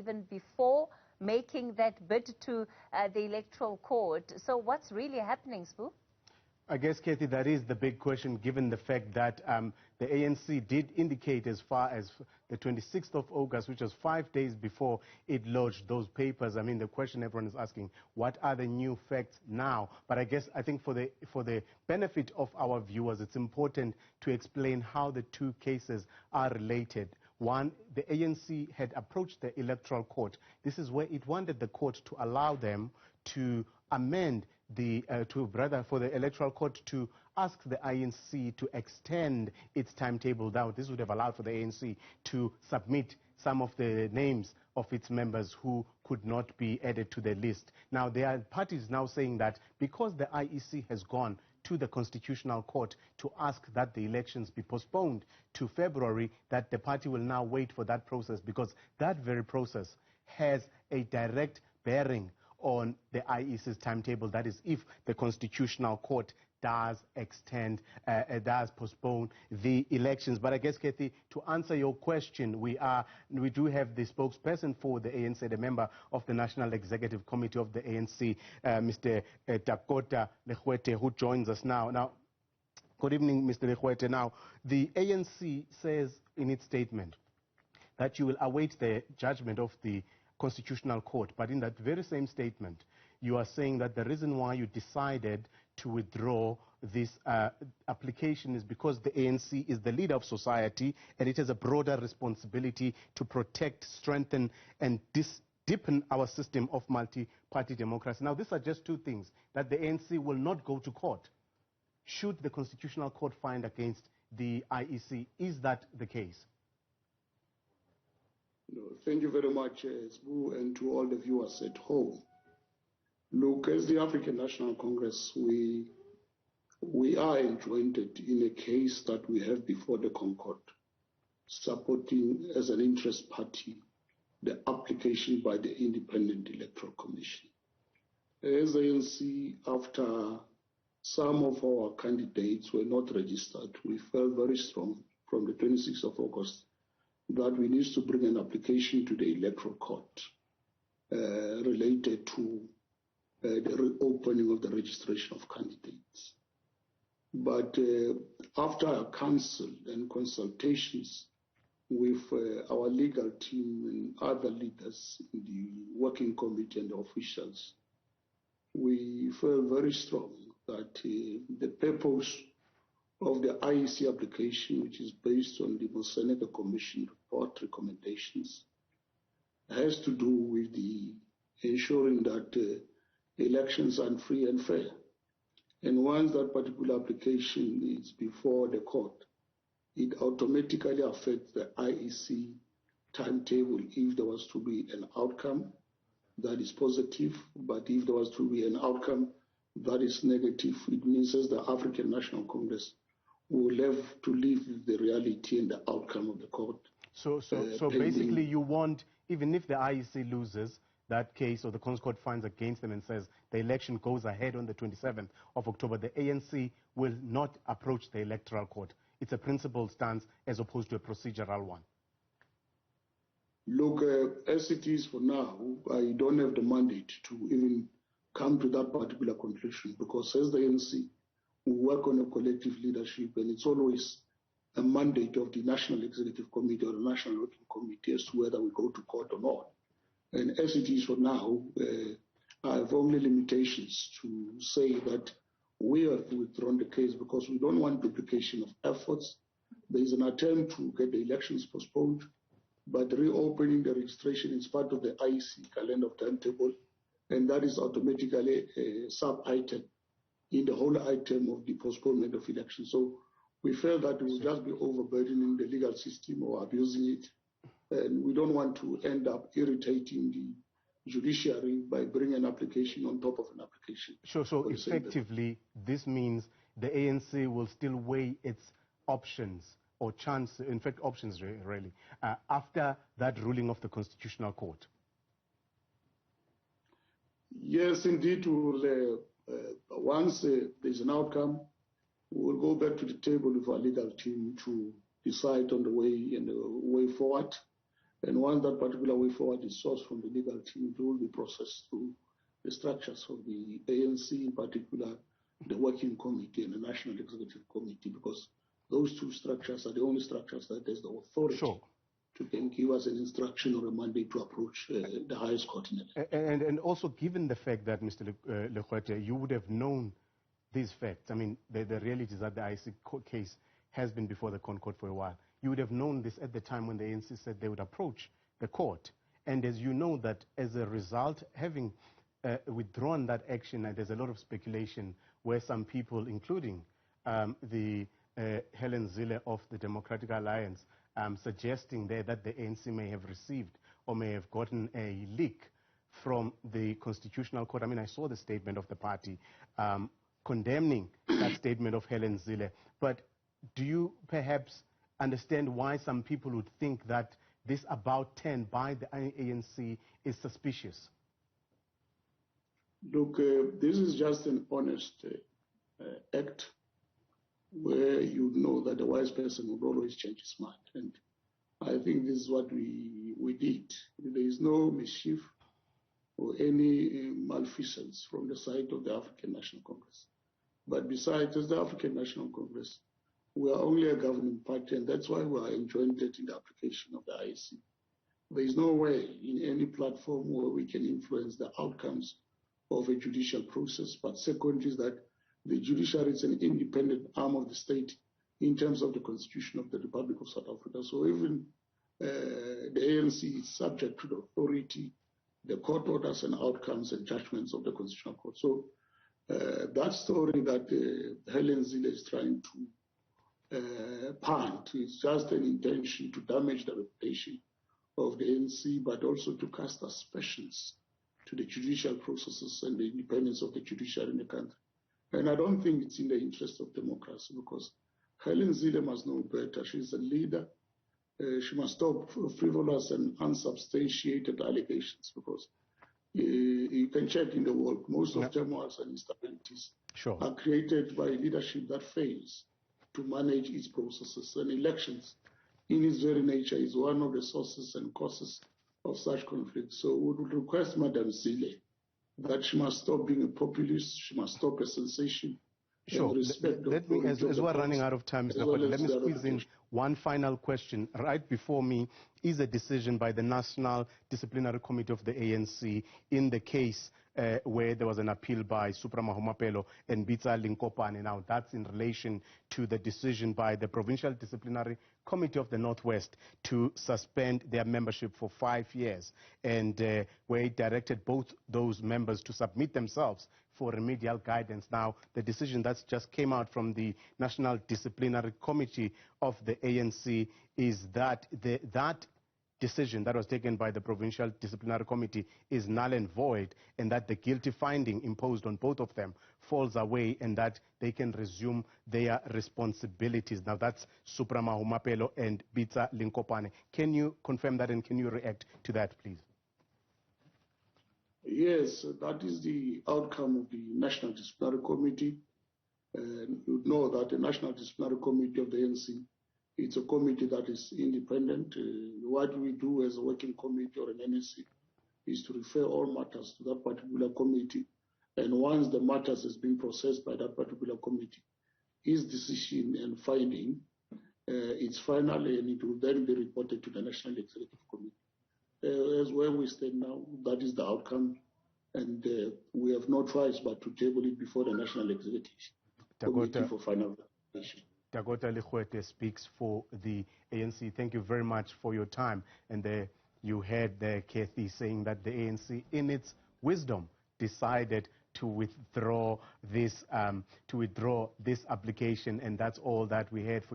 even before making that bid to the Electoral Court. So what's really happening, Spoo? I guess, Kathy, that is the big question, given the fact that the ANC did indicate as far as the 26th of August, which was 5 days before it lodged those papers. I mean, the question everyone is asking, what are the new facts now? But I think for the benefit of our viewers, it's important to explain how the two cases are related. One, the ANC had approached the Electoral Court. This is where it wanted the court to allow them to amend for the Electoral Court to ask the ANC to extend its timetable down. This would have allowed for the ANC to submit some of the names of its members who could not be added to the list. Now, there are parties now saying that because the IEC has gone to the Constitutional Court to ask that the elections be postponed to February, that the party will now wait for that process, because that very process has a direct bearing on the IEC's timetable. That is, if the Constitutional Court does postpone the elections. But I guess, Kathy, to answer your question, we do have the spokesperson for the ANC, the member of the National Executive Committee of the ANC, Mr. Dakota Legoete, who joins us now. Now, good evening, Mr. Legoete. Now, the ANC says in its statement that you will await the judgment of the Constitutional Court, but in that very same statement, you are saying that the reason why you decided to withdraw this application is because the ANC is the leader of society and it has a broader responsibility to protect, strengthen, and deepen our system of multi-party democracy. Now, these are just two things, that the ANC will not go to court should the Constitutional Court find against the IEC. Is that the case? No, thank you very much, Sbu, and to all the viewers at home. Look, as the African National Congress, we are enjoined in a case that we have before the ConCourt, supporting as an interest party the application by the Independent Electoral Commission. As ANC, after some of our candidates were not registered, we felt very strong from the 26th of August that we need to bring an application to the Electoral Court related to the reopening of the registration of candidates. But after our counsel and consultations with our legal team and other leaders in the working committee and the officials, we felt very strong that the purpose of the IEC application, which is based on the Moseneke Commission report recommendations, has to do with the ensuring that elections are free and fair. And once that particular application is before the court, it automatically affects the IEC timetable if there was to be an outcome that is positive. But if there was to be an outcome that is negative, it means as the African National Congress will have to live with the reality and the outcome of the court. So basically you want, even if the IEC loses that case or the ConCourt finds against them and says the election goes ahead on the 27th of October, the ANC will not approach the Electoral Court. It's a principled stance as opposed to a procedural one. Look, as it is for now, I don't have the mandate to even come to that particular conclusion, because as the ANC, we work on a collective leadership, and it's always a mandate of the National Executive Committee or the National Working Committee as to whether we go to court or not. And as it is for now, I have only limitations to say that we have withdrawn the case because we don't want duplication of efforts. There is an attempt to get the elections postponed, but reopening the registration is part of the IEC calendar of timetable, and that is automatically a sub-item in the whole item of the postponement of elections. So we felt that we would just be overburdening the legal system or abusing it, and we don't want to end up irritating the judiciary by bringing an application on top of an application. Sure, so effectively, this means the ANC will still weigh its options or chance, in fact, options really, after that ruling of the Constitutional Court. Yes, indeed. Once there's an outcome, we'll go back to the table with our legal team to decide on the way and the way forward. And once that particular way forward is sourced from the legal team, it will be processed through the structures of the ANC, in particular the Working Committee and the National Executive Committee, because those two structures are the only structures that has the authority to then give us an instruction or a mandate to approach the highest court in Electoral. And also, given the fact that, Mr. Legoete, you would have known these facts, I mean, the reality is that the IEC case has been before the ConCourt for a while. You would have known this at the time when the ANC said they would approach the court. And as you know that as a result, having withdrawn that action, and there's a lot of speculation where some people, including the Helen Zille of the Democratic Alliance, suggesting there that the ANC may have received or may have gotten a leak from the Constitutional Court. I mean, I saw the statement of the party condemning that statement of Helen Zille. But do you perhaps understand why some people would think that this about 10 by the ANC is suspicious? Look, this is just an honest act where you know that a wise person would always change his mind. And I think this is what we did. There is no mischief or any malfeasance from the side of the African National Congress. But besides, as the African National Congress, we are only a governing party, and that's why we are enjoined in the application of the IEC. There is no way in any platform where we can influence the outcomes of a judicial process. But second is that the judiciary is an independent arm of the state in terms of the Constitution of the Republic of South Africa. So even the ANC is subject to the authority, the court orders and outcomes and judgments of the Constitutional Court. So that story that Helen Zille is trying to punt is just an intention to damage the reputation of the ANC, but also to cast aspersions to the judicial processes and the independence of the judiciary in the country. And I don't think it's in the interest of democracy, because Helen Zille must know better. She's a leader. She must stop frivolous and unsubstantiated allegations, because you can check in the world, most of turmoils and instabilities are created by leadership that fails to manage its processes. And elections, in its very nature, is one of the sources and causes of such conflict. So we would request Madam Zille that she must stop being a populist, she must stop a sensation. Sure. Let me, as we're running out of time, Mr. Legoete, let me squeeze in one final question. Right before me is a decision by the National Disciplinary Committee of the ANC in the case where there was an appeal by Supra Mahumapelo and Bitsa Linkopane. Now, that's in relation to the decision by the Provincial Disciplinary Committee of the Northwest to suspend their membership for 5 years, and where it directed both those members to submit themselves for remedial guidance. Now, the decision that's just came out from the National Disciplinary Committee of the ANC is that that decision that was taken by the Provincial Disciplinary Committee is null and void, and that the guilty finding imposed on both of them falls away, and that they can resume their responsibilities. Now, that's Supra Mahumapelo and Bitsa Linkopane. Can you confirm that, and can you react to that, please? Yes, that is the outcome of the National Disciplinary Committee. And you know that the National Disciplinary Committee of the ANC, it's a committee that is independent. What we do as a working committee or an NSC is to refer all matters to that particular committee. And once the matters has been processed by that particular committee, his decision and finding, it's final, and it will then be reported to the National Executive Committee. As where we stand now, that is the outcome, and we have no choice but to table it before the National Executive Committee for final decision. Dakota Legoete speaks for the ANC. Thank you very much for your time. And you heard Kathy saying that the ANC, in its wisdom, decided to withdraw this application, and that's all that we had for